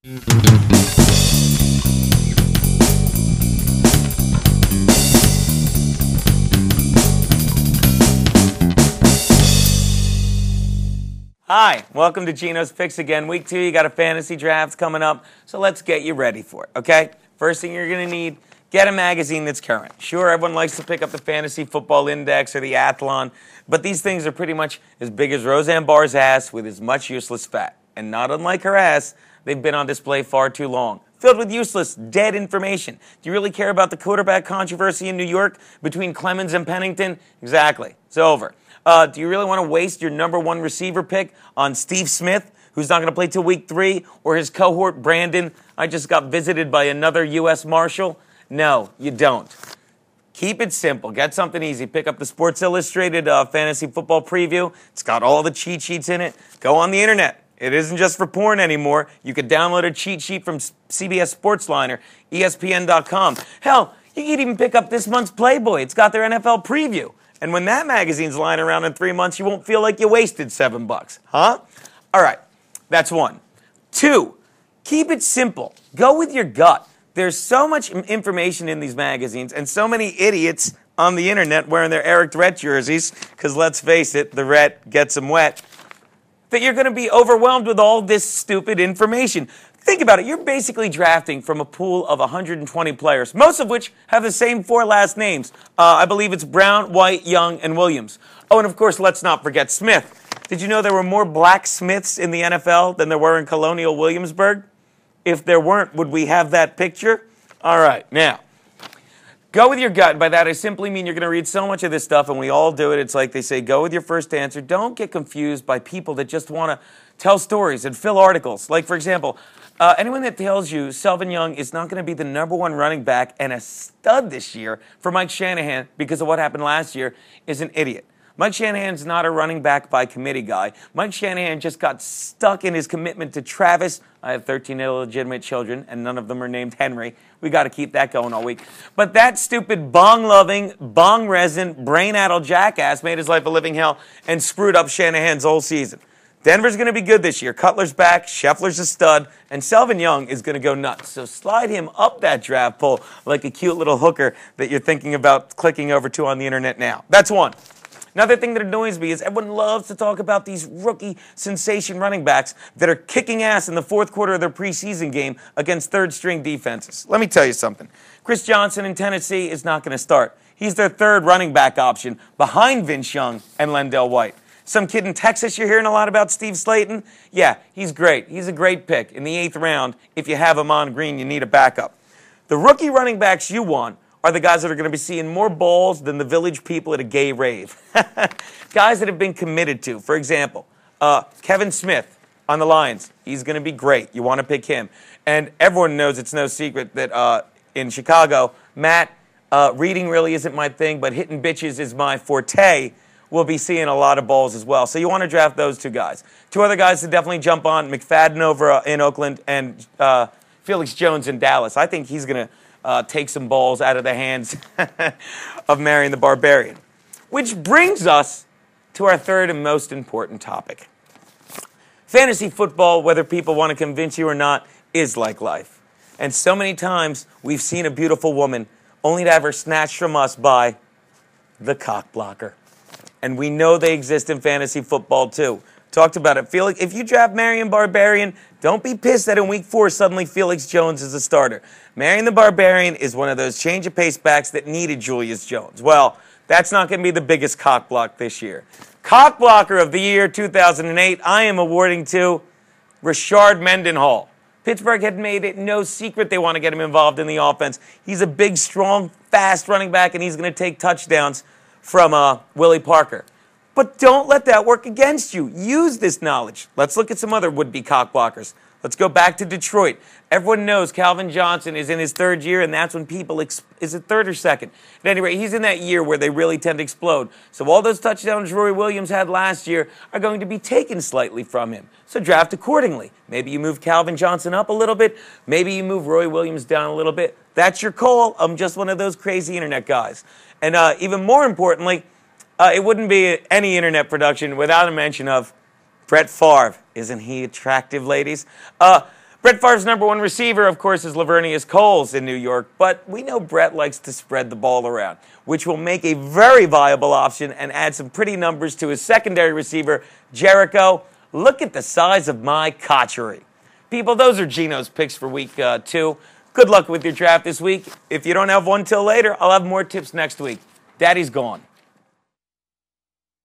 Hi, welcome to Geno's Picks again. Week 2, you got a fantasy draft coming up, so let's get you ready for it, okay? First thing you're going to need, get a magazine that's current. Sure, everyone likes to pick up the Fantasy Football Index or the Athlon, but these things are pretty much as big as Roseanne Barr's ass with as much useless fat. And not unlike her ass, they've been on display far too long. Filled with useless, dead information. Do you really care about the quarterback controversy in New York between Clemens and Pennington? Exactly. It's over. Do you really want to waste your #1 receiver pick on Steve Smith, who's not going to play till week 3, or his cohort Brandon? I just got visited by another U.S. Marshal. No, you don't. Keep it simple. Get something easy. Pick up the Sports Illustrated Fantasy Football Preview. It's got all the cheat sheets in it. Go on the internet. It isn't just for porn anymore. You could download a cheat sheet from CBS Sportsline or ESPN.com. Hell, you could even pick up this month's Playboy. It's got their NFL preview. And when that magazine's lying around in 3 months, you won't feel like you wasted $7, huh? All right, that's 1. 2, keep it simple. Go with your gut. There's so much information in these magazines and so many idiots on the internet wearing their Eric Rhett jerseys, because let's face it, the Rhett gets them wet, that you're going to be overwhelmed with all this stupid information. Think about it. You're basically drafting from a pool of 120 players, most of which have the same 4 last names. I believe it's Brown, White, Young, and Williams. Oh, and of course, let's not forget Smith. Did you know there were more black Smiths in the NFL than there were in Colonial Williamsburg? If there weren't, would we have that picture? All right, now, go with your gut. And by that, I simply mean you're going to read so much of this stuff, and we all do it. It's like they say, go with your first answer. Don't get confused by people that just want to tell stories and fill articles. Like, for example, anyone that tells you Selvin Young is not going to be the #1 running back and a stud this year for Mike Shanahan because of what happened last year is an idiot. Mike Shanahan's not a running back by committee guy. Mike Shanahan just got stuck in his commitment to Travis. I have 13 illegitimate children, and none of them are named Henry. We got to keep that going all week. But that stupid bong-loving, bong-resin, brain-addled jackass made his life a living hell and screwed up Shanahan's whole season. Denver's going to be good this year. Cutler's back, Scheffler's a stud, and Selvin Young is going to go nuts. So slide him up that draft poll like a cute little hooker that you're thinking about clicking over to on the internet now. That's 1. Another thing that annoys me is everyone loves to talk about these rookie sensation running backs that are kicking ass in the 4th quarter of their preseason game against third-string defenses. Let me tell you something. Chris Johnson in Tennessee is not going to start. He's their 3rd running back option behind Vince Young and Lendell White. Some kid in Texas you're hearing a lot about, Steve Slayton? Yeah, he's great. He's a great pick. In the 8th round, if you have him on green, you need a backup. The rookie running backs you want are the guys that are going to be seeing more balls than the village people at a gay rave. Guys that have been committed to. For example, Kevin Smith on the Lions. He's going to be great. You want to pick him. And everyone knows it's no secret that in Chicago, Matt, reading really isn't my thing, but hitting bitches is my forte. We'll be seeing a lot of balls as well. So you want to draft those 2 guys. 2 other guys to definitely jump on, McFadden over in Oakland and Felix Jones in Dallas. I think he's going to take some balls out of the hands of Marion the Barbarian. Which brings us to our 3rd and most important topic. Fantasy football, whether people want to convince you or not, is like life. And so many times we've seen a beautiful woman only to have her snatched from us by the cock blocker. And we know they exist in fantasy football too. Talked about it. Felix, if you draft Marion Barbarian, don't be pissed that in week 4 suddenly Felix Jones is a starter. Marion the Barbarian is one of those change of pace backs that needed Julius Jones. Well, that's not going to be the biggest cock block this year. Cock blocker of the year 2008, I am awarding to Rashard Mendenhall. Pittsburgh had made it no secret they want to get him involved in the offense. He's a big, strong, fast running back, and he's going to take touchdowns from Willie Parker. But don't let that work against you. Use this knowledge. Let's look at some other would-be cock blockers. Let's go back to Detroit. Everyone knows Calvin Johnson is in his 3rd year, and that's when people is it 3rd or 2nd? At any rate, he's in that year where they really tend to explode. So all those touchdowns Roy Williams had last year are going to be taken slightly from him. So draft accordingly. Maybe you move Calvin Johnson up a little bit. Maybe you move Roy Williams down a little bit. That's your call. I'm just one of those crazy internet guys. And even more importantly, it wouldn't be any internet production without a mention of Brett Favre. Isn't he attractive, ladies? But Brett Favre's number one receiver, of course, is Lavernius Coles in New York, but we know Brett likes to spread the ball around, which will make a very viable option and add some pretty numbers to his secondary receiver, Jericho. Look at the size of my cotchery. People, those are Geno's picks for week 2. Good luck with your draft this week. If you don't have one till later, I'll have more tips next week. Daddy's gone.